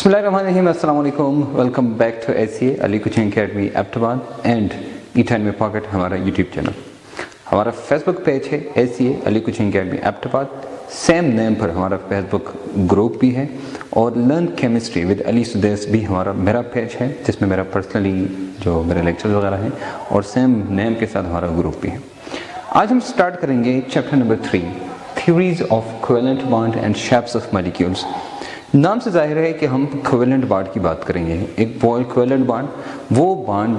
Bismillahirrahmanirrahim. Assalamu alaikum. Welcome back to ACA Ali Coaching Academy Aptabad and E10 में pocket हमारा YouTube channel. हमारा Facebook page है ACA Ali Coaching Academy Aptabad, same name पर हमारा Facebook group भी है और लर्न केमिस्ट्री विद अली सुदेस भी हमारा मेरा पेज है जिसमें मेरा पर्सनली जो मेरे लेक्चर वगैरह हैं और सेम नेम के साथ हमारा ग्रुप भी है। आज हम स्टार्ट करेंगे chapter number 3, theories of covalent bond and shapes of molecules. नाम से जाहिर है कि हम कोवेलेंट बॉन्ड की बात करेंगे। एक कोवेलेंट बॉन्ड वो बॉन्ड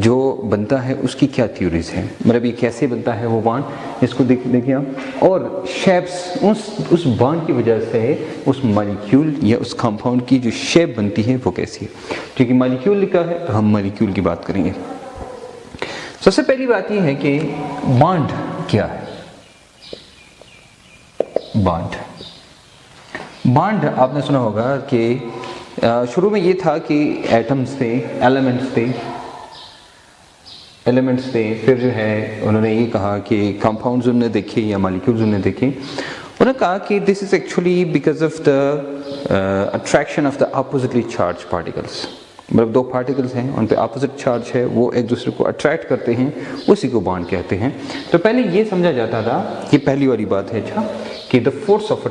जो बनता है उसकी क्या थ्योरीज है, मतलब ये कैसे बनता है वो बॉन्ड, इसको देखिए आप। और शेप्स उस बॉन्ड की वजह से उस मॉलिक्यूल या उस कंपाउंड की जो शेप बनती है वो कैसी है। क्योंकि मॉलिक्यूल लिखा है तो हम मॉलिक्यूल की बात करेंगे। सबसे पहली बात ये है कि बॉन्ड क्या है। बॉन्ड आपने सुना होगा कि शुरू में ये था कि एटम्स थे, एलिमेंट्स थे, फिर जो है उन्होंने ये कहा कि कंपाउंड्स उन्होंने देखे या मॉलिक्यूल्स उन्होंने देखे। उन्होंने कहा कि this is actually because of the attraction of the oppositely charge particles. मतलब दो पार्टिकल्स हैं, उन पे अपोजिट चार्ज है, वो एक दूसरे को अट्रैक्ट करते हैं, उसी को बॉन्ड कहते हैं। तो पहले ये समझा जाता था, ये पहली वाली बात है अच्छा, कि the force of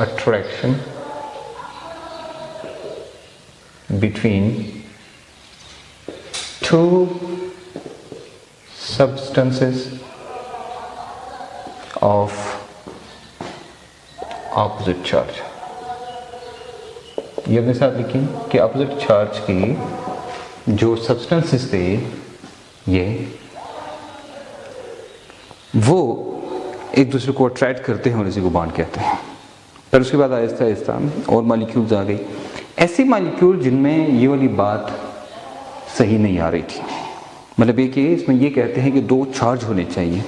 attraction between two substances of opposite charge। ये अपने साथ लिखें कि opposite charge की जो substances थे ये वो एक दूसरे को अट्रैक्ट करते हैं और इसी को बॉन्ड कहते हैं। पर उसके बाद आहिस्ता आहिस्ता और मॉलिक्यूल्स आ गई, ऐसी मॉलिक्यूल जिनमें ये वाली बात सही नहीं आ रही थी। मतलब ये कि इसमें ये कहते हैं कि दो चार्ज होने चाहिए।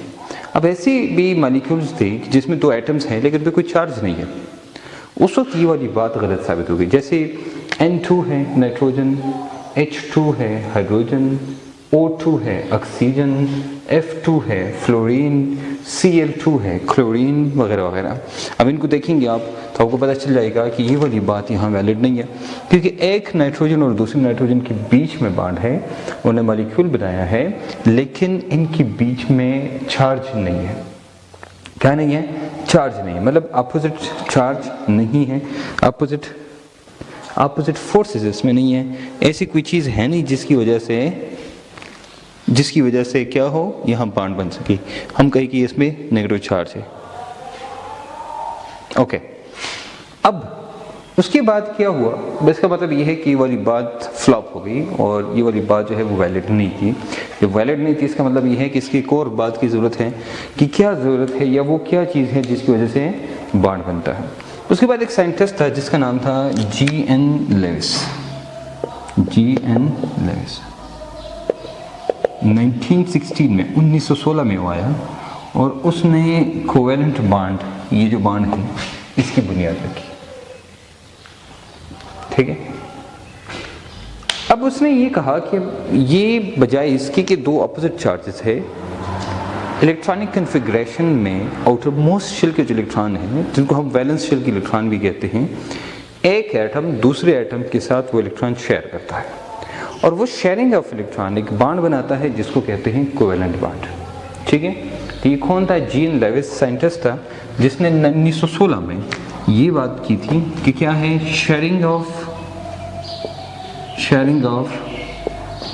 अब ऐसी भी मॉलिक्यूल्स थी जिसमें दो एटम्स हैं लेकिन पे कोई चार्ज नहीं है। उस वक्त ये वाली बात गलत साबित हो गई। जैसे N2 है नाइट्रोजन, H2 है हाइड्रोजन, O2 है ऑक्सीजन, F2 है फ्लोरीन, Cl2 है क्लोरीन वगैरह वगैरह। अब इनको देखेंगे आप तो आपको पता चल जाएगा कि ये वाली बात यहाँ वैलिड नहीं है, क्योंकि एक नाइट्रोजन और दूसरे नाइट्रोजन के बीच में बॉन्ड है, उन्हें मॉलिक्यूल बनाया है, लेकिन इनके बीच में चार्ज नहीं है। क्या नहीं है? चार्ज नहीं है, मतलब अपोजिट चार्ज नहीं है, अपोजिट फोर्सेस इसमें नहीं है। ऐसी कोई चीज़ है नहीं जिसकी वजह से क्या हो, यहाँ बॉन्ड बन सके। हम कहें कि इसमें नेगेटिव चार्ज है। ओके, अब उसके बाद क्या हुआ, इसका मतलब ये है कि ये वाली बात फ्लॉप हो गई और ये वाली बात जो है वो वैलिड नहीं थी। जब वैलिड नहीं थी इसका मतलब ये है कि इसकी एक और बात की ज़रूरत है कि क्या ज़रूरत है या वो क्या चीज़ है जिसकी वजह से बॉन्ड बनता है। उसके बाद एक साइंटिस्ट था जिसका नाम था G.N. लेविस। 1916 में वो आया और उसने कोवेलेंट बॉन्ड, ये जो बॉन्ड है इसकी बुनियाद रखी। ठीक है, अब उसने ये कहा कि ये बजाय इसके कि दो अपोजिट चार्जेस है, इलेक्ट्रॉनिक कन्फिग्रेशन में आउटर मोस्ट शेल के जो इलेक्ट्रॉन हैं, जिनको हम वैलेंस शेल के इलेक्ट्रॉन भी कहते हैं, एक एटम दूसरे एटम के साथ वो इलेक्ट्रॉन शेयर करता है और वो शेयरिंग ऑफ इलेक्ट्रॉन एक बॉन्ड बनाता है जिसको कहते हैं कोवेलेंट बॉन्ड। ठीक है, तो ये कौन था? G.N. लेविस साइंटिस्ट था जिसने 1916 में ये बात की थी कि क्या है, sharing of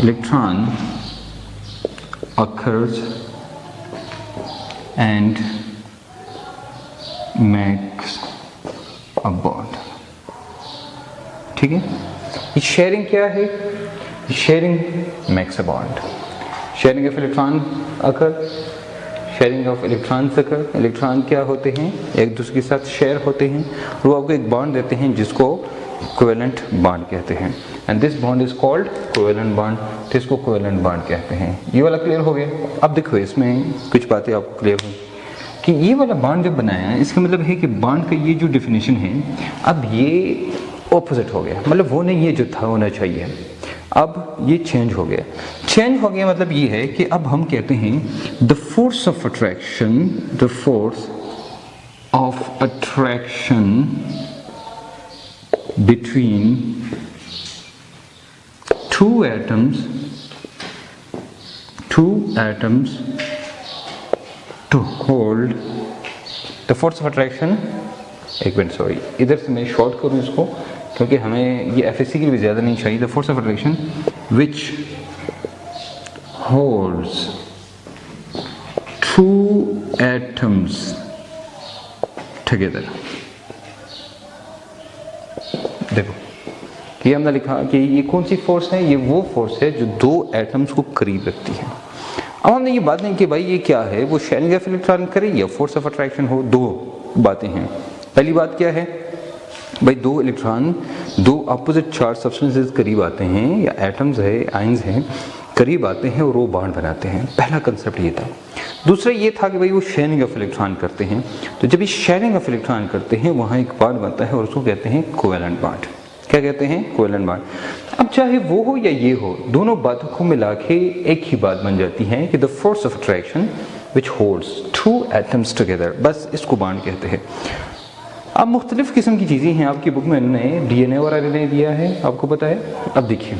electron occurs and makes a bond। ठीक है, ये शेयरिंग क्या है? Sharing makes a bond. Sharing of electron occur, sharing of electrons occur. Electron क्या होते हैं? एक दूसरे के साथ शेयर होते हैं और वो आपको एक बॉन्ड देते हैं जिसको कोवेलेंट बॉन्ड कहते हैं। And this bond is called covalent bond. तो इसको कोवेलेंट बॉन्ड कहते हैं। ये वाला क्लियर हो गया। अब देखो इसमें कुछ बातें आपको क्लियर हुई कि ये वाला बॉन्ड जब बनाया है इसका मतलब है कि बॉन्ड का ये जो डेफिनेशन है अब ये ऑपोजिट हो गया, मतलब वो नहीं ये जो था होना चाहिए। अब ये चेंज हो गया। चेंज हो गया मतलब ये है कि अब हम कहते हैं the force of attraction, the force of attraction between two atoms to hold the force of attraction, एक मिनट सॉरी, इधर से मैं शॉर्ट करूँ इसको क्योंकि हमें ये एफएससी के लिए ज़्यादा नहीं चाहिए। The force of attraction which holds two atoms together. देखो ये हमने लिखा कि ये कौन सी फोर्स है, ये वो फोर्स है जो दो एटम्स को करीब रखती है। अब हमने ये बात नहीं कि भाई ये क्या है, वो शेयरिंग ऑफ इलेक्ट्रॉन करे या फोर्स ऑफ अट्रैक्शन हो, दो बातें हैं। पहली बात क्या है भाई, दो इलेक्ट्रॉन दो अपोजिट चार्ज सब्सटेंसेस करीब आते हैं या एटम्स है, आयंस हैं, करीब आते हैं और वो बॉन्ड बनाते हैं। पहला कंसेप्ट ये था। दूसरा ये था कि भाई वो शेयरिंग ऑफ इलेक्ट्रॉन करते हैं, तो जब ये शेयरिंग ऑफ इलेक्ट्रॉन करते हैं वहाँ एक बॉन्ड बनता है और उसको कहते हैं कोवेलेंट बॉन्ड। क्या कहते हैं? Covalent bond. अब चाहे वो हो या ये हो, दोनों बातों को मिला के एक ही बात बन जाती है कि the force of attraction which holds two atoms together, बस इसको बॉन्ड कहते हैं। अब मुख्तलिफ किस्म की चीज़ें हैं आपकी बुक में, इन्होंने डीएनए और आरएनए दिया है, आपको पता है। अब देखिए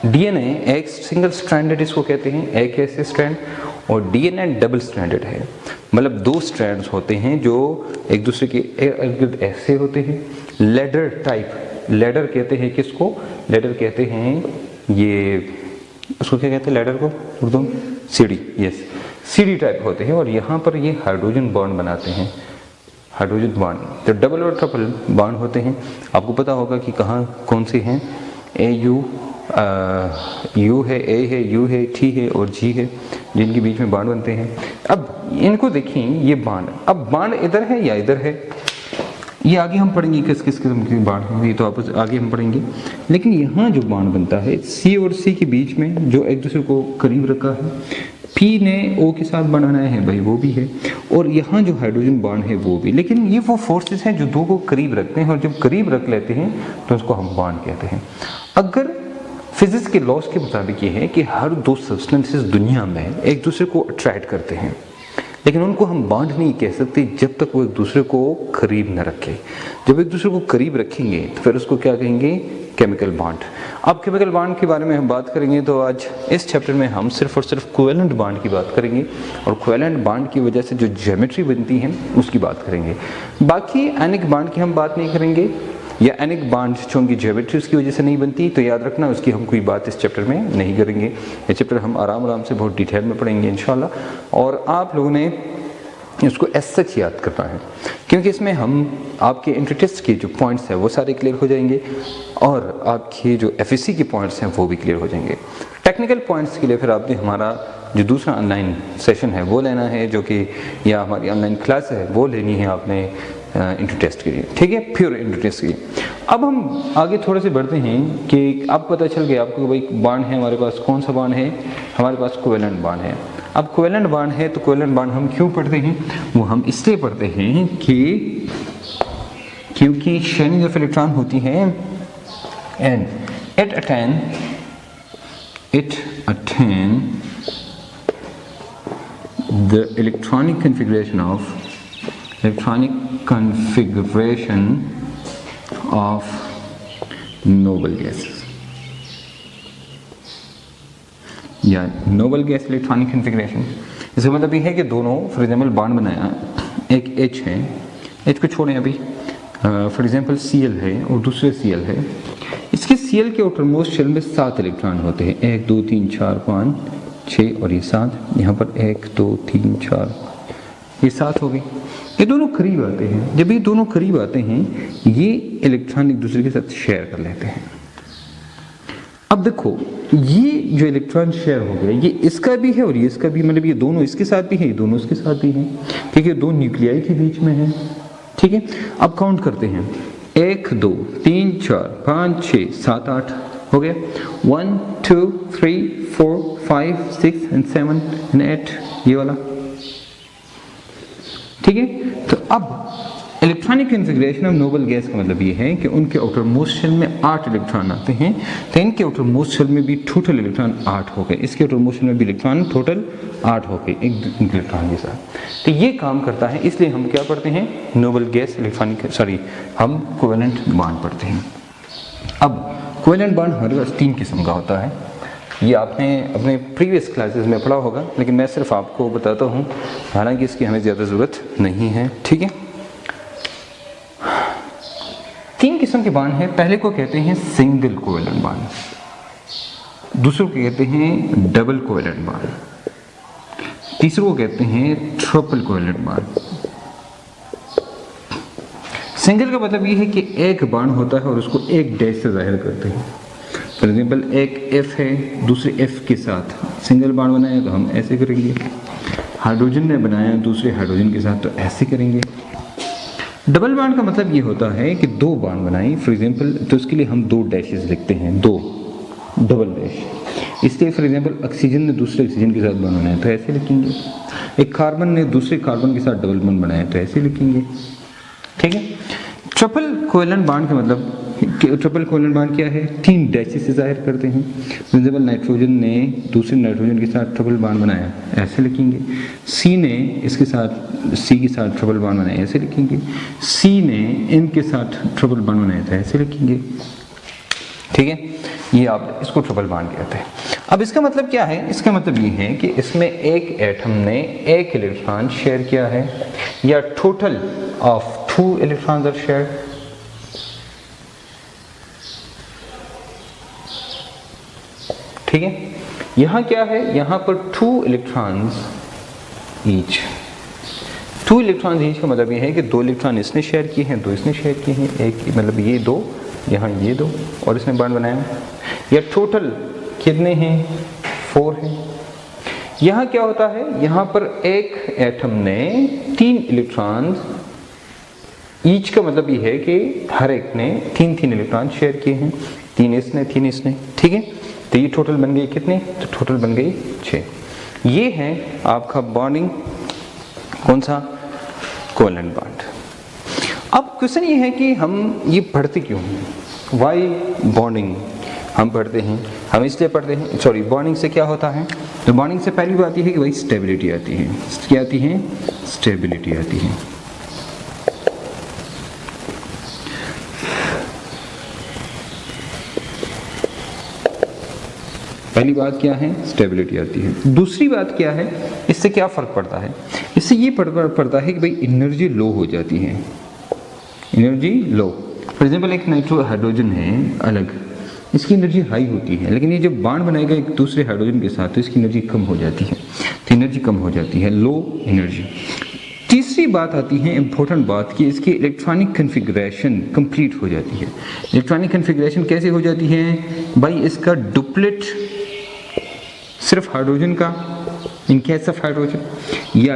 डीएनए एक सिंगल स्ट्रैंडेड इसको कहते हैं, एक ऐसे स्ट्रैंड, और डीएनए डबल स्ट्रैंडेड है, मतलब दो स्ट्रैंड्स होते हैं जो एक दूसरे के इर्द ऐसे होते हैं। लेडर टाइप, लेडर कहते हैं किसको? लेडर कहते हैं ये, उसको क्या कहते हैं लेडर को उर्दू में? सीढ़ी। यस, सीढ़ी टाइप होते हैं और यहाँ पर ये हाइड्रोजन बॉन्ड बनाते हैं, हाइड्रोजन बॉन्ड। तो डबल और ट्रिपल बॉन्ड होते हैं। आपको पता होगा कि कहाँ कौन से हैं, ए यू, यू है, ए है, यू है, टी है और जी है, जिनके बीच में बॉन्ड बनते हैं। अब इनको देखिए, ये बॉन्ड, अब बॉन्ड इधर है या इधर है, ये आगे हम पढ़ेंगे किस किस किस्म के बॉन्ड हैं, ये तो आपस आगे हम पढ़ेंगे। लेकिन यहाँ जो बॉन्ड बनता है सी और सी के बीच में, जो एक दूसरे को करीब रखा है, पी ने ओ के साथ बनाना है भाई, वो भी है, और यहाँ जो हाइड्रोजन बॉन्ड है वो भी। लेकिन ये वो फोर्सेस हैं जो दो को करीब रखते हैं, और जब करीब रख लेते हैं तो उसको हम बॉन्ड कहते हैं। अगर फिजिक्स के लॉज के मुताबिक ये है कि हर दो सब्सटेंसेस दुनिया में एक दूसरे को अट्रैक्ट करते हैं, लेकिन उनको हम बॉन्ड नहीं कह सकते जब तक वो एक दूसरे को करीब न रखें। जब एक दूसरे को करीब रखेंगे तो फिर उसको क्या कहेंगे? Chemical bond. अब केमिकल बॉन्ड के बारे में हम बात करेंगे तो आज इस चैप्टर में हम सिर्फ और सिर्फ कोवेलेंट बॉन्ड की बात करेंगे, और कोवेलेंट बॉन्ड की वजह से जो ज्योमेट्री बनती है उसकी बात करेंगे। बाकी आयनिक बॉन्ड की हम बात नहीं करेंगे, या एनिक बॉन्ड चूँकि ज्योमेट्री उसकी वजह से नहीं बनती, तो याद रखना उसकी हम कोई बात इस चैप्टर में नहीं करेंगे। ये चैप्टर हम आराम आराम से बहुत डिटेल में पढ़ेंगे इंशाल्लाह, और आप लोगों ने इसको एस सच याद करना है, क्योंकि इसमें हम आपके इंटरटेस्ट के जो पॉइंट्स हैं वो सारे क्लियर हो जाएंगे, और आपके जो एफएससी के पॉइंट्स हैं वो भी क्लियर हो जाएंगे। टेक्निकल पॉइंट्स के लिए फिर आपने हमारा जो दूसरा ऑनलाइन सेशन है वो लेना है, जो कि या हमारी ऑनलाइन क्लास है वो लेनी है आपने इंटर टेस्ट के लिए, ठीक है, प्योर इंटर टेस्ट के लिए। अब हम आगे थोड़े से बढ़ते हैं कि अब पता चल गया आपको भाई बॉन्ड है हमारे पास, कौन सा बॉन्ड है हमारे पास? कोवेलेंट बॉन्ड है। अब कोवेलेंट बॉन्ड है तो कोवेलेंट बॉन्ड हम क्यों पढ़ते हैं? वो हम इसलिए पढ़ते हैं कि क्योंकि शेयरिंग ऑफ इलेक्ट्रॉन होती है and it attain the electronic configuration of noble gases, या नोबल गैस इलेक्ट्रॉनिक कन्फिग्रेशन। इसका मतलब ये है कि दोनों फॉर एग्जांपल बॉन्ड बनाया, एक H है, H को छोड़ें अभी, फॉर एग्जांपल Cl है और दूसरे Cl है। इसके Cl के आउटरमोस्ट शेल में 7 इलेक्ट्रॉन होते हैं, 1 2 3 4 5 6 और ये 7, यहाँ पर 1 2 3 4 ये 7 हो गई। ये दोनों करीब आते हैं, जब ये दोनों करीब आते हैं ये इलेक्ट्रॉन एक दूसरे के साथ शेयर कर लेते हैं। अब देखो ये जो इलेक्ट्रॉन शेयर हो गया, ये इसका भी है और ये इसका भी, मतलब ये दोनों इसके साथ भी है, ये दोनों इसके साथ भी है, क्योंकि दो न्यूक्लियाई के बीच में है, ठीक है। अब काउंट करते हैं, 1 2 3 4 5 6 7 8 हो गया, 1 2 3 4 5 6 and 7 and 8 ये वाला, ठीक है। तो अब electronic configuration of noble gas का मतलब ये है कि उनके आउटर मोस्ट शेल में 8 इलेक्ट्रॉन आते हैं, तो इनके आउटर मोस्ट शेल में भी टोटल इलेक्ट्रॉन 8 हो गए, इसके आउटर मोस्ट शेल में भी इलेक्ट्रॉन टोटल 8 हो गए एक इलेक्ट्रॉन के साथ। तो ये काम करता है, इसलिए हम क्या पढ़ते हैं, नोबल गैस इलेक्ट्रॉनिक हम कोवेलेंट बॉन्ड पढ़ते हैं। अब कोवेलेंट बॉन्ड हमारे पास 3 किस्म का होता है, ये आपने अपने प्रीवियस क्लासेस में पढ़ा होगा, लेकिन मैं सिर्फ आपको बताता हूँ, हालांकि इसकी हमें ज़्यादा ज़रूरत नहीं है, ठीक है। 3 किस्म के बॉन्ड हैं, पहले को कहते हैं सिंगल कोवेलेंट बॉन्ड, दूसरे को कहते हैं डबल कोवेलेंट बॉन्ड, तीसरे को कहते हैं ट्रिपल कोवेलेंट बॉन्ड। सिंगल का मतलब ये है कि एक बॉन्ड होता है और उसको एक डैश से जाहिर करते हैं। फॉर एग्जाम्पल एक F है, दूसरे F के साथ सिंगल बॉन्ड बनाया तो हम ऐसे करेंगे, हाइड्रोजन ने बनाया दूसरे हाइड्रोजन के साथ तो ऐसे करेंगे। डबल बॉन्ड का मतलब ये होता है कि 2 बॉन्ड बनाएं, फॉर एग्जाम्पल, तो उसके लिए हम 2 डैशेस लिखते हैं, 2 डबल डैश। इसलिए फॉर एग्जाम्पल ऑक्सीजन ने दूसरे ऑक्सीजन के साथ बॉन्ड बनाया तो ऐसे लिखेंगे, एक कार्बन ने दूसरे कार्बन के साथ डबल बॉन्ड बनाया तो ऐसे लिखेंगे, ठीक है। ट्रिपल कोवेलेंट बॉन्ड का मतलब, ट्रिपल कोवेलेंट बॉन्ड क्या है, 3 डैशेस से जाहिर करते हैं। फॉर एग्जाम्पल नाइट्रोजन ने दूसरे नाइट्रोजन के साथ ट्रिपल बॉन्ड बनाया, ऐसे लिखेंगे। सी ने इसके साथ, सी के साथ ट्रिपल बॉन्ड बनाया, ऐसे लिखेंगे। सी ने एम के साथ ट्रिपल बॉन्ड बनाया था, ऐसे लिखेंगे, ठीक है। ये आप इसको ट्रिपल बॉन्ड कहते हैं। अब इसका मतलब क्या है, इसका मतलब ये है कि इसमें एक एटम ने एक इलेक्ट्रॉन शेयर किया है, या total of 2 electrons are shared. ठीक है, यहां क्या है, यहां पर 2 इलेक्ट्रॉन्स ईच। 2 इलेक्ट्रॉन्स ईच का मतलब ये है कि 2 इलेक्ट्रॉन इसने शेयर किए हैं, 2 इसने शेयर किए हैं, एक मतलब ये 2, यहाँ ये 2 और इसने बॉन्ड बनाया। या टोटल कितने हैं, 4 हैं। यहाँ क्या होता है, यहाँ पर एक एटम ने 3 इलेक्ट्रॉन्स ईच का मतलब ये है कि हर एक ने 3 इलेक्ट्रॉन शेयर किए हैं, 3 इसने 3 इसने, ठीक है। तो ये टोटल बन गए कितने, तो टोटल बन गई 6। ये है आपका बॉन्डिंग, कौन सा, कोवेलेंट बॉन्ड। अब क्वेश्चन ये है कि हम ये पढ़ते क्यों हैं, वाई बॉन्डिंग हम पढ़ते हैं, हम इसलिए पढ़ते हैं, सॉरी बॉन्डिंग से क्या होता है, तो बॉन्डिंग से पहली बात ये है कि भाई स्टेबिलिटी आती है। क्या आती है, स्टेबिलिटी आती है। पहली बात क्या है, स्टेबिलिटी आती है। दूसरी बात क्या है, इससे क्या फ़र्क पड़ता है, इससे ये पड़ता है कि भाई एनर्जी लो हो जाती है, एनर्जी लो। फॉर एग्जाम्पल एक नाइट्रो हाइड्रोजन है अलग, इसकी एनर्जी हाई होती है, लेकिन ये जब बॉन्ड बनाएगा एक दूसरे हाइड्रोजन के साथ तो इसकी एनर्जी कम हो जाती है, तो एनर्जी कम हो जाती है, लो एनर्जी। तीसरी बात आती है इंपॉर्टेंट बात कि इसकी इलेक्ट्रॉनिक कन्फिग्रेशन कंप्लीट हो जाती है। इलेक्ट्रॉनिक कन्फिग्रेशन कैसे हो जाती है भाई, इसका डुप्लेट सिर्फ हाइड्रोजन का इन केस ऑफ हाइड्रोजन, या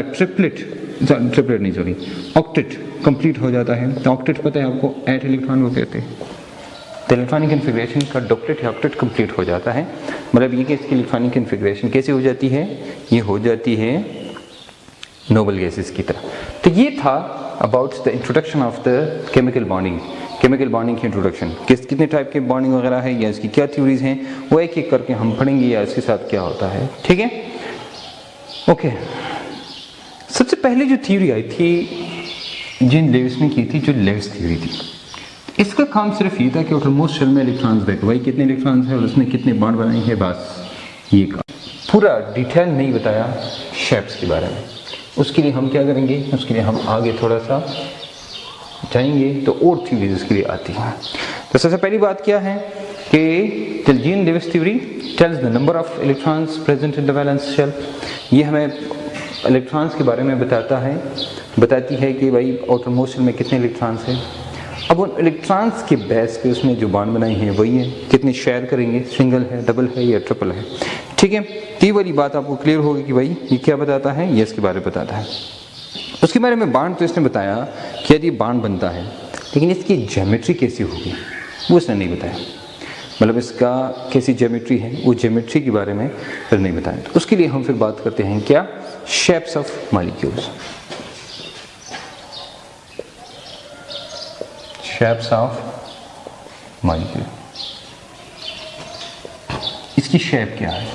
ऑक्टेट कंप्लीट हो जाता है। तो ऑक्टेट पता है आपको, 8 इलेक्ट्रॉन को कहते हैं। तो इलेक्ट्रॉनिक कन्फिग्रेशन का डुप्लेट या ऑक्टेट कंप्लीट हो जाता है, मतलब ये कि इसकी इलेक्ट्रॉनिक कन्फिग्रेशन कैसे हो जाती है, ये हो जाती है नोबल गैसेस की तरह। तो ये था about the introduction of the chemical bonding, chemical bonding की इंट्रोडक्शन, कितने टाइप के बॉन्डिंग वगैरह है या इसकी क्या थ्योरीज हैं, वो एक एक करके हम पढ़ेंगे या इसके साथ क्या होता है, ठीक है। ओके, सबसे पहले जो थ्योरी आई थी जिन लेविस ने की थी, जो लेविस थ्योरी थी, इसका काम सिर्फ ये था कि आउटरमोस्ट शेल में इलेक्ट्रॉन्स देखो भाई कितने इलेक्ट्रॉन्स हैं और उसने कितने बॉन्ड बनाए हैं, बस ये काम। पूरा डिटेल नहीं बताया शेप्स के बारे में। उसके लिए हम क्या करेंगे, उसके लिए हम आगे थोड़ा सा जाएंगे तो और थ्योरीज इसके लिए आती हैं। तो सबसे पहली बात क्या है कि जीन Lewis theory tells the number of electrons present in the valence shell. ये हमें इलेक्ट्रॉन्स के बारे में बताती है कि भाई आउटरमोस्ट शेल में कितने इलेक्ट्रॉन्स हैं। अब उन इलेक्ट्रॉन्स के बेस पे उसने जो बॉन्ड बनाई हैं वही है, कितने शेयर करेंगे, सिंगल है, डबल है या ट्रिपल है, ठीक है। तो ये वाली बात आपको क्लियर होगी कि भाई ये क्या बताता है, ये इसके बारे में बताता है। उसके बारे में बॉन्ड तो इसने बताया कि यदि बॉन्ड बनता है, लेकिन इसकी ज्योमेट्री कैसी होगी वो इसने नहीं बताया, मतलब इसका कैसी ज्योमेट्री है वो ज्योमेट्री के बारे में फिर नहीं बताया। तो उसके लिए हम फिर बात करते हैं क्या, shapes of molecules. Shapes of molecule. इसकी शेप क्या है,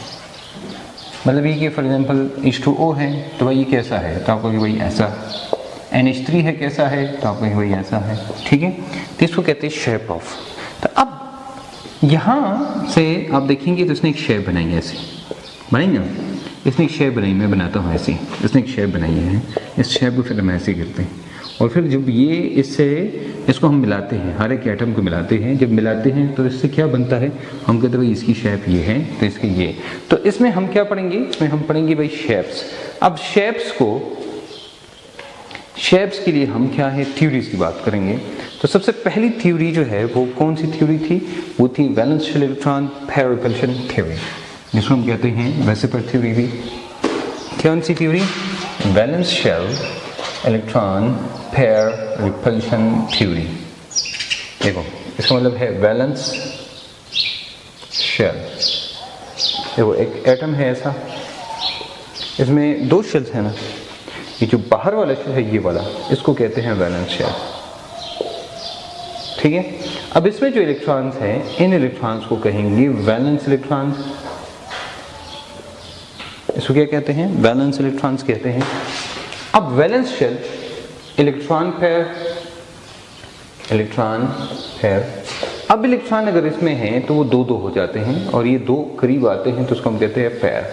मतलब ये कि फॉर एग्जांपल H2O है तो भाई ये कैसा है, तो आपको कि भाई ऐसा। NH3 है कैसा है, तो आपको कि भाई ऐसा है, ठीक है। तो इसको कहते हैं शेप ऑफ। तो अब यहाँ से आप देखेंगे तो इसने एक शेप बनाई है, ऐसे बनाएंगे ना, इसने एक शेप बनाई, मैं बनाता हूँ ऐसे, इसने एक शेप बनाई है, इस शेप को फिर हम ऐसे करते हैं और फिर जब ये इसको हम मिलाते हैं, हर एक एटम को मिलाते हैं, जब मिलाते हैं तो इससे क्या बनता है, हम कहते हैं भाई इसकी शेप ये है तो इसके ये। तो इसमें हम क्या पढ़ेंगे, इसमें हम पढ़ेंगे भाई शेप्स। अब शेप्स के लिए हम क्या है, थ्योरीज की बात करेंगे। तो सबसे पहली थ्योरी जो है वो कौन सी थ्योरी थी, वो थी valence shell electron pair repulsion theory, जिसको हम कहते हैं वेसिपर थ्योरी भी। कौन सी theory, valence shell electron pair repulsion theory. देखो इसका मतलब है वैलेंस शेल, देखो एक एटम है ऐसा, इसमें दो शेल्स है ना, ये जो बाहर वाला शेल है ये वाला, इसको कहते हैं वैलेंस शेल, ठीक है। अब इसमें जो इलेक्ट्रॉन्स हैं, इन इलेक्ट्रॉन्स को कहेंगे वैलेंस इलेक्ट्रॉन्स। इसको क्या कहते हैं, वैलेंस इलेक्ट्रॉन्स कहते हैं। अब वैलेंस शेल इलेक्ट्रॉन पेयर, अब इलेक्ट्रॉन अगर इसमें हैं तो वो दो दो हो जाते हैं और ये दो करीब आते हैं तो उसको हम कहते हैं पेयर,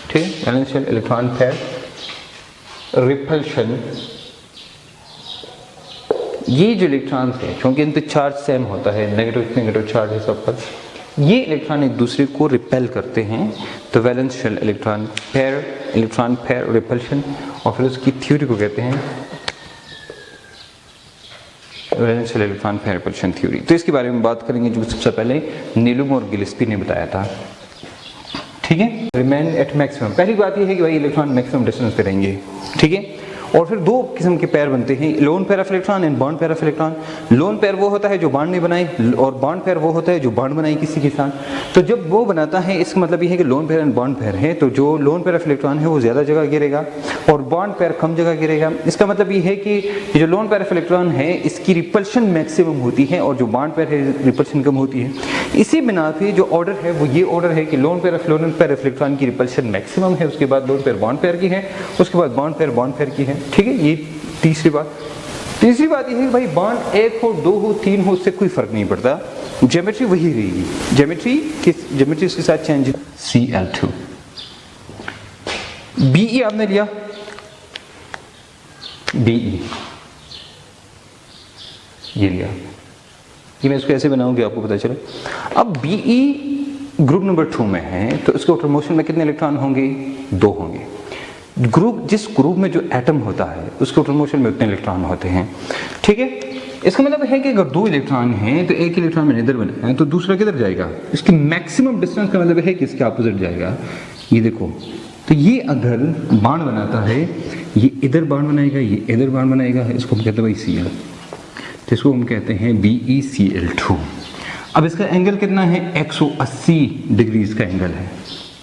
ठीक है। Valence shell electron pair repulsion, ये जो इलेक्ट्रॉन्स है क्योंकि इन पे चार्ज सेम होता है, नेगेटिव चार्ज है सब पर, ये इलेक्ट्रॉन एक दूसरे को रिपेल करते हैं, तो valence shell electron pair repulsion, और फिर उसकी थ्योरी को कहते हैं valence shell electron pair repulsion theory. तो इसके बारे में बात करेंगे जो सबसे पहले नीलम और गिलेस्पी ने बताया था, ठीक है। रिमेन एट मैक्सिमम, पहली बात ये है कि भाई इलेक्ट्रॉन मैक्सिमम डिस्टेंस पे रहेंगे, ठीक है। और फिर दो किस्म के पेयर बनते हैं, lone pair of electron and bond pair of electron. Lone pair वो होता है जो बॉन्ड नहीं बनाए, और बॉन्ड पेयर वो होता है जो बॉन्ड बनाए किसी के साथ। तो जब वो बनाता है, इसका मतलब ये है कि lone pair and bond pair है, तो जो लोन पेयर ऑफ इलेक्ट्रॉन है वो ज़्यादा जगह गिरेगा और बॉन्ड पेयर कम जगह गिरेगा। इसका मतलब ये है कि जो लोन पेयर ऑफ इलेक्ट्रॉन है इसकी रिपल्शन मैक्सिमम होती है और जो बॉन्ड पेयर है रिपल्शन कम होती है। इसी बिना पे जो ऑर्डर है वो ये ऑर्डर है कि लोन पेयर ऑफ इलेक्ट्रॉन की रिपल्शन मैक्सिमम है, उसके बाद लोन पेयर बॉन्ड पेयर की है, उसके बाद बॉन्ड पेयर की है, ठीक है। ये तीसरी बात यह है कि भाई बॉन्ड एक हो, दो हो, तीन हो, उससे कोई फर्क नहीं पड़ता, ज्योमेट्री वही रहेगी। ज्योमेट्री उसके साथ चेंज। Cl2 Be आपने लिया, Be ये लिया, ये मैं इसको ऐसे बनाऊंगी आपको पता चले। अब Be ग्रुप नंबर 2 में है तो इसके आउटर मोशन में कितने इलेक्ट्रॉन होंगे, 2 होंगे। जिस ग्रुप में जो एटम होता है उसके आउटर मोशन में उतने इलेक्ट्रॉन होते हैं, ठीक है। इसका मतलब है कि अगर 2 इलेक्ट्रॉन हैं तो एक इलेक्ट्रॉन मैंने इधर बनाया है तो दूसरा किधर जाएगा, इसकी मैक्सिमम डिस्टेंस का मतलब है कि इसके अपोजिट जाएगा। ये देखो, तो ये अगर बाण बनाता है, ये इधर बाण बनाएगा, ये इधर बाण बनाएगा, इसको हम कहते हैं भाई Cl, तो इसको हम कहते हैं BeCl2। अब इसका एंगल कितना है, 180 डिग्री इसका एंगल है।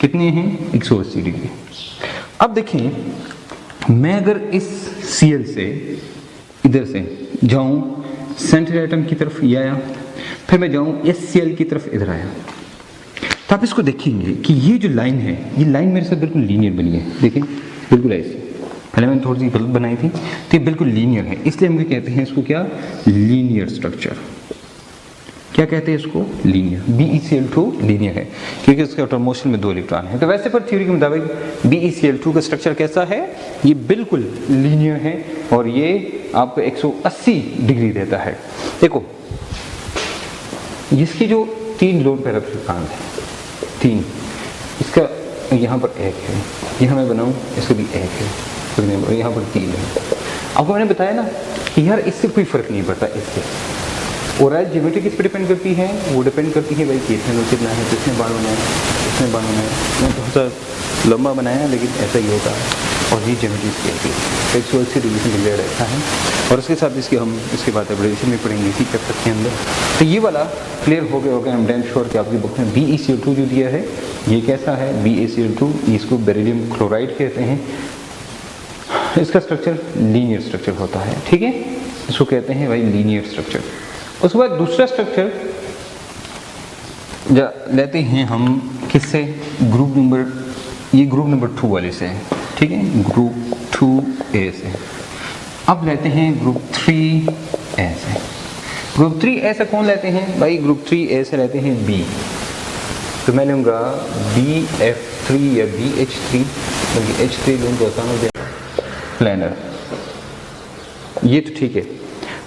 कितने हैं, 180 डिग्री। अब देखिए, मैं अगर इस Cl से इधर से जाऊं सेंट्रल एटम की तरफ, ये आया, फिर मैं जाऊं इस Cl की तरफ, इधर आया, तो आप इसको देखेंगे कि ये जो लाइन है, ये लाइन मेरे साथ बिल्कुल लीनियर बनी है। देखिए बिल्कुल ऐसी, पहले मैंने थोड़ी सी गलत बनाई थी, तो ये बिल्कुल लीनियर है, इसलिए हम कहते हैं इसको क्या, लीनियर स्ट्रक्चर। क्या कहते हैं इसको, लीनियर। BeCl2 लीनियर है क्योंकि उसके आउटर मोशन में 2 इलेक्ट्रॉन है। तो वैसे पर थ्योरी के मुताबिक BeCl2 का स्ट्रक्चर कैसा है, ये बिल्कुल लीनियर है और ये आपको 180 डिग्री देता है। देखो इसकी जो 3 लोन पेयर ऑफ इलेक्ट्रॉन है, 3, इसका यहाँ पर 1 है, यहाँ मैं बनाऊँ इसका भी 1 है, यहाँ पर 3 है। आपको मैंने बताया ना कि यार इससे कोई फर्क नहीं पड़ता इससे। और आज ज्योमेट्री किस पे डिपेंड करती है, वो डिपेंड करती है भाई कितने कितना है, किसने बाण बनाया, किसने बाण बनाया। मैं थोड़ा सा लंबा बनाया लेकिन ऐसा ही होता है। और ये ज्योमेट्री इसकी 180 डिग्री सेंटीग्रेड ऐसा है। और उसके साथ हम इसके बाद एब्रेविएशन में पढ़ेंगे इसी चैप्टर के अंदर। तो ये वाला क्लियर हो गया होगा। आई एम डैम श्योर कि आपकी बुक में BeCl2 जो दिया है ये कैसा है, BeCl2, इसको बेरिलियम क्लोराइड कहते हैं। इसका स्ट्रक्चर लीनियर स्ट्रक्चर होता है, ठीक है। इसको कहते हैं भाई लीनियर स्ट्रक्चर। उसके बाद दूसरा स्ट्रक्चर लेते हैं हम किससे, ग्रुप नंबर, ये ग्रुप नंबर 2 वाले से है, ठीक है, ग्रुप 2A से। अब लेते हैं ग्रुप 3A से। ग्रुप 3A से कौन लेते हैं भाई, ग्रुप 3A से लेते हैं B। तो मैं लूँगा BF3 या BH3, क्योंकि H3 लूँगा तो आसान हो जाएगा। प्लानर, ये तो ठीक है।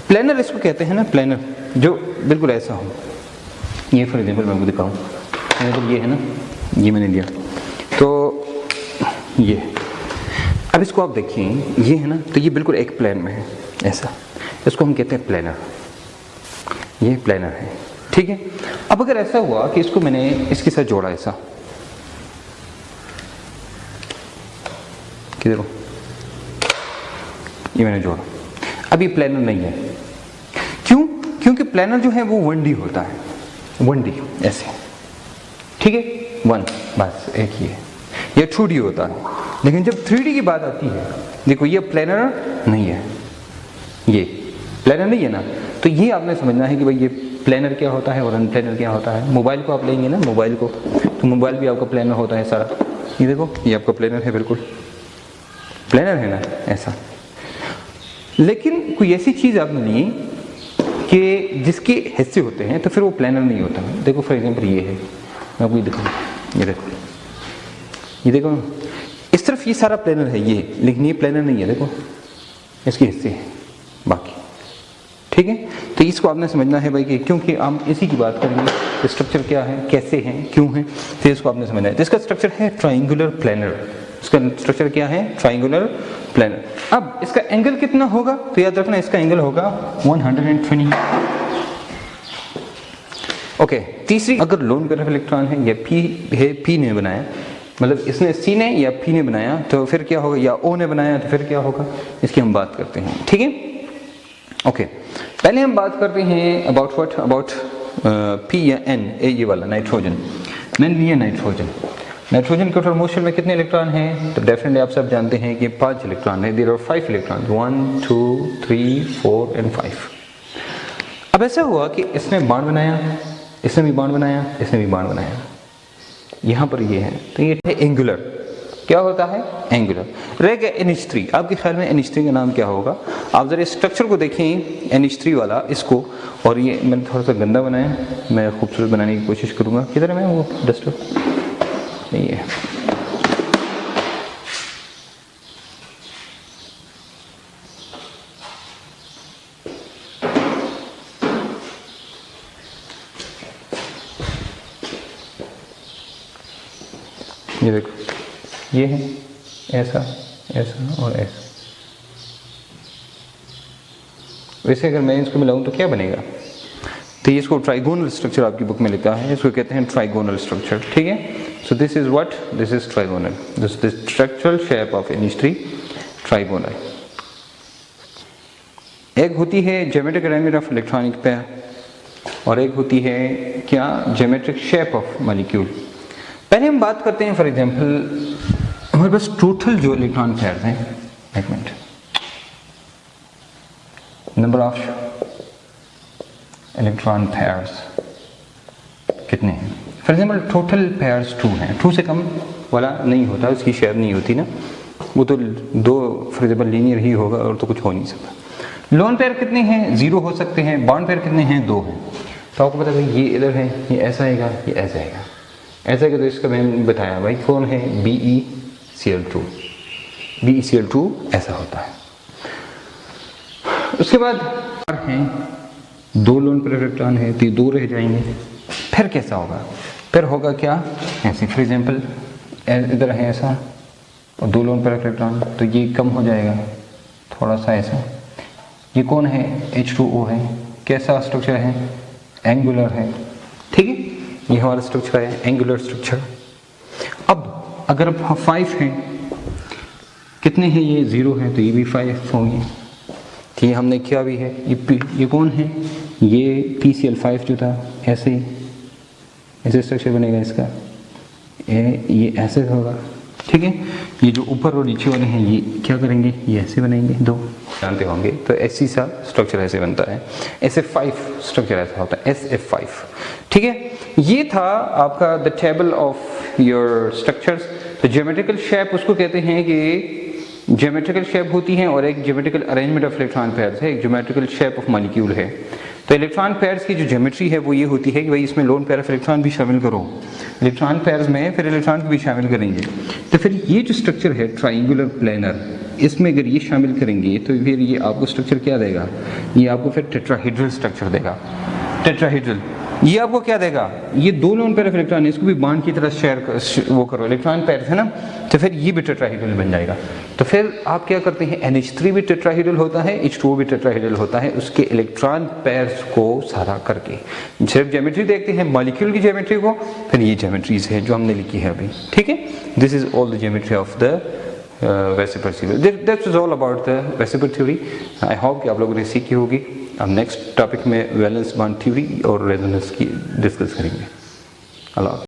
प्लानर इसको कहते हैं ना, प्लानर जो बिल्कुल ऐसा हो। ये फॉर एग्जाम्पल मैं आपको दिखाऊँ, तो ये है ना, ये मैंने लिया तो ये, अब इसको आप देखिए, ये है ना, तो ये बिल्कुल एक प्लेन में है ऐसा, इसको हम कहते हैं प्लानर, ये प्लानर है, ठीक है। अब अगर ऐसा हुआ कि इसको मैंने इसके साथ जोड़ा ऐसा, किधर हो, ये मैंने जोड़ा, अब ये प्लानर नहीं है। क्यों? क्योंकि प्लानर जो है वो 1D होता है, 1D ऐसे, ठीक है, 1 बस एक ही है। ये 2D होता है, लेकिन जब 3D की बात आती है, देखो ये प्लानर नहीं है, ये प्लानर नहीं है ना, तो ये आपने समझना है कि भाई ये प्लानर क्या होता है और अनप्लानर क्या होता है। मोबाइल को आप लेंगे ना, मोबाइल को, तो मोबाइल भी आपका प्लानर होता है सारा, ये देखो ये आपका प्लानर है, बिल्कुल प्लानर है ना ऐसा। लेकिन कोई ऐसी चीज़ आपने ली कि जिसके हिस्से होते हैं तो फिर वो प्लानर नहीं होता। देखो फॉर एग्जांपल ये है, मैं आपको ये दिखाऊँ, ये देखो, ये देखो इस तरफ ये सारा प्लानर है ये, लेकिन ये प्लानर नहीं है, देखो इसके हिस्से हैं बाकी, ठीक है। तो इसको आपने समझना है भाई कि क्योंकि हम इसी की बात करेंगे, स्ट्रक्चर क्या है, कैसे हैं, क्यों हैं, तो इसको आपने समझना है। तो इसका स्ट्रक्चर है ट्राइंगुलर प्लानर, इसका स्ट्रक्चर क्या है, ट्राइंगुलर प्लानर। अब इसका एंगल कितना होगा, तो याद रखना इसका एंगल होगा 120। ओके, तीसरी, अगर लोन पेयर ऑफ इलेक्ट्रॉन है या P है, P ने बनाया, मतलब इसने C ने या P ने बनाया तो फिर क्या होगा, या O ने बनाया तो फिर क्या होगा, इसकी हम बात करते हैं, ठीक है। ओके, पहले हम बात करते हैं अबाउट व्हाट, अबाउट P या N, ये वाला नाइट्रोजन। मैंने लिया नाइट्रोजन, नाइट्रोजन के टर्मोस्टेट में कितने इलेक्ट्रॉन हैं, तो डेफिनेटली आप सब जानते हैं कि 5 इलेक्ट्रॉन है, देयर आर 5 इलेक्ट्रॉन, 1 2 3 4 एंड 5। अब ऐसा हुआ कि इसने बाण बनाया, इसने भी बाण बनाया, इसने भी बाण बनाया, यहाँ पर ये है, तो ये है एंगुलर, क्या होता है, एंगुलर। रह गया NH3, आपके ख्याल में NH3 का नाम क्या होगा, आप जरा स्ट्रक्चर को देखें NH3 वाला इसको, और ये मैंने थोड़ा सा गंदा बनाया, मैं खूबसूरत बनाने की कोशिश करूँगा। किधर है मैं वो डस्टर, नहीं है, ये देखो, ये है ऐसा, ऐसा और ऐसा। वैसे अगर मैं इसको मिलाऊं तो क्या बनेगा, तो इसको ट्राइगोनल स्ट्रक्चर आपकी बुक में लिखा है, इसको कहते हैं ट्राइगोनल स्ट्रक्चर, ठीक है। So this is what, this is trigonal, this is the structural shape of NH3, trigonal. एक होती है geometric arrangement of electronic pair, और एक होती है क्या, ज्योमेट्रिक शेप ऑफ मॉलिक्यूल। पहले हम बात करते हैं फॉर एग्जांपल, हमारे पास टोटल जो इलेक्ट्रॉन पेयर्स हैं, एक minute, number of electron pairs कितने हैं, फॉर एग्जांपल टोटल पेयर्स 2 हैं, 2 से कम वाला नहीं होता, उसकी शेयर नहीं होती ना, वो तो 2 फॉर एग्जांपल लीनियर ही होगा और तो कुछ हो नहीं सकता। लोन पेयर कितने हैं, 0 हो सकते हैं, बॉन्ड पेयर कितने हैं, 2 हैं। तो आपको पता है ये इधर है, ये ऐसा आएगा, ये ऐसा आएगा, ऐसा है। तो इसका मैंने बताया भाई कौन है, BeCl2, BeCl2 ऐसा होता है। उसके बाद हैं 2 लोन पेयर इलेक्ट्रॉन है, तो 2 रह जाएंगे। फिर कैसा होगा, फिर होगा क्या, ऐसे फॉर एग्जांपल इधर है ऐसा और 2 लोन पेयर इलेक्ट्रॉन, तो ये कम हो जाएगा थोड़ा सा ऐसा। ये कौन है, H2O है, कैसा स्ट्रक्चर है, एंगुलर है, ठीक है। ये हमारा स्ट्रक्चर है, एंगुलर स्ट्रक्चर। अब अगर 5 हैं, कितने हैं, ये 0 है, तो ये भी 5 होंगे। ये हमने किया भी है, ये कौन है, ये PCl5 जो था, ऐसे स्ट्रक्चर बनेगा इसका, ये ऐसे होगा, ठीक है। ये जो ऊपर और नीचे वाले हैं ये क्या करेंगे, ये ऐसे बनेंगे 2, जानते होंगे। तो ऐसी सा स्ट्रक्चर ऐसे बनता है, SF5 स्ट्रक्चर ऐसा होता है, SF5। ठीक है, ये था आपका the table of your structures. तो ज्योमेट्रिकल शेप उसको कहते हैं कि ज्योमेट्रिकल शेप होती है और एक geometrical arrangement of electron pairs है, एक ज्योमेट्रिकल शेप ऑफ मॉलिक्यूल है। तो इलेक्ट्रॉन पेयर्स की जो ज्योमेट्री है वो ये होती है कि भाई इसमें लोन पेयर ऑफ इलेक्ट्रॉन भी शामिल करो, इलेक्ट्रॉन पेयर्स में फिर इलेक्ट्रॉन को भी शामिल करेंगे। तो फिर ये जो स्ट्रक्चर है ट्राइंगुलर प्लेनर, इसमें अगर ये शामिल करेंगे तो फिर ये आपको स्ट्रक्चर क्या देगा, ये आपको फिर टेट्राहेड्रल स्ट्रक्चर देगा। टेट्राहेड्रल ये आपको क्या देगा, ये दो लोन पेयर ऑफ इलेक्ट्रॉन है, इसको भी बॉन्ड की तरह शेयर वो करो, इलेक्ट्रॉन पेयर है ना, तो फिर ये भी टेट्राहेड्रल बन जाएगा। तो फिर आप क्या करते हैं, NH3 भी टेट्राहेड्रल होता है, H2O भी टेट्राहेड्रल होता है, उसके इलेक्ट्रॉन पेयर्स को सारा करके। सिर्फ ज्योमेट्री देखते हैं मॉलिक्यूल की ज्योमेट्री को, फिर ये ज्योमेट्रीज है जो हमने लिखी है अभी। ठीक है, this is all the geometry of the VSEPR theory. That is all about the VSEPR theory. I hope कि आप लोगों ने सीखी होगी। अब नेक्स्ट टॉपिक में वैलेंस बॉन्ड थ्योरी और रेजोनेंस की डिस्कस करेंगे। अल्लाह।